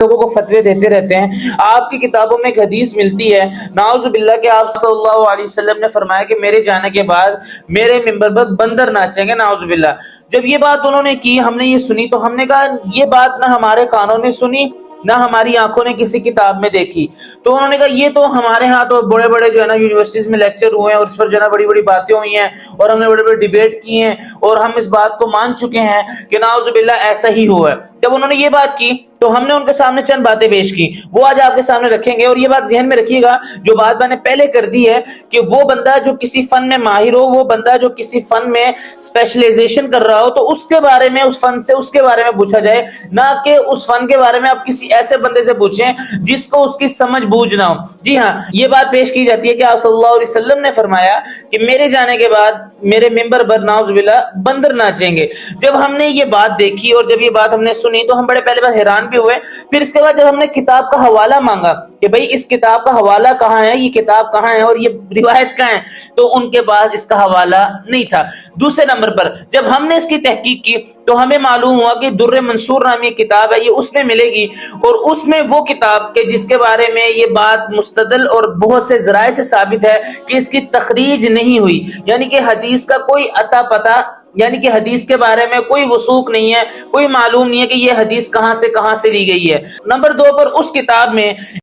لوگوں کو فتوے دیتے رہتے ہیں۔ آپ کی کتابوں میں ایک حدیث ملتی ہے نعوذ باللہ کہ آپ صلی اللہ علیہ وسلم نے فرمایا کہ میرے جانے کے بعد میرے منبر پر بندر ناچیں گے، نعوذ باللہ۔ جب یہ بات انہوں نے کی، ہم نے یہ سنی، تو ہم نے کہا یہ بات نہ ہمارے کانوں نے سنی نہ ہماری آنکھوں نے کسی کتاب میں دیکھی۔ تو انہوں نے کہا یہ تو ہمارے ہاں تو بڑے بڑے جو ہے نا یونیورسٹیز میں لیکچر ہوئے ہیں اور اس پر جو ہے نا بڑی بڑی باتیں ہوئی ہیں اور ہم نے بڑے بڑے ڈیبیٹ کی ہیں اور ہم اس بات کو مان چکے ہیں کہ نعوذ باللہ ایسا ہی ہوا ہے۔ جب انہوں نے یہ بات کی تو ہم نے ان کے سامنے چند باتیں پیش کی، وہ آج آپ کے سامنے رکھیں گے۔ اور یہ بات ذہن میں رکھیے گا، جو بات میں نے پہلے کر دی ہے کہ وہ بندہ جو کسی فن میں ماہر ہو، وہ بندہ جو کسی فن میں اسپیشلائزیشن کر رہا ہو، تو اس کے بارے میں، اس فن سے اس کے بارے میں پوچھا جائے، نہ کہ اس فن کے بارے میں آپ کسی ایسے بندے سے پوچھیں جس کو اس کی سمجھ بوجھ نہ ہو۔ جی ہاں، یہ بات پیش کی جاتی ہے کہ آپ صلی اللہ علیہ وسلم نے فرمایا کہ میرے جانے کے بعد میرے منبر پر نعوذ باللہ بندر ناچیں گے۔ جب ہم نے یہ بات دیکھی اور جب یہ بات ہم نے سنی تو ہم بڑے پہلے بار حیران بھی ہوئے۔ پھر اس کے بعد جب ہم نے کتاب کا حوالہ مانگا کہ بھئی اس کتاب کا حوالہ کہاں ہے، یہ کتاب کہاں ہے اور یہ روایت کہاں ہے، تو ان کے پاس اس کا حوالہ نہیں تھا۔ دوسرے نمبر پر جب ہم نے اس کی تحقیق کی تو ہمیں معلوم ہوا کہ در منصور نامی کتاب ہے، یہ اس میں ملے گی، اور اس میں وہ کتاب کے جس کے بارے میں یہ بات مستدل اور بہت سے ذرائع سے ثابت ہے کہ اس کی تخریج نہیں ہوئی، یعنی کہ حدیث کا کوئی اتا پتہ، یعنی کہ حدیث کے بارے میں کوئی وثوق نہیں ہے، کوئی معلوم نہیں ہے کہ یہ حدیث کہاں سے لی گئی ہے۔ نمبر 2 پر اس کتاب میں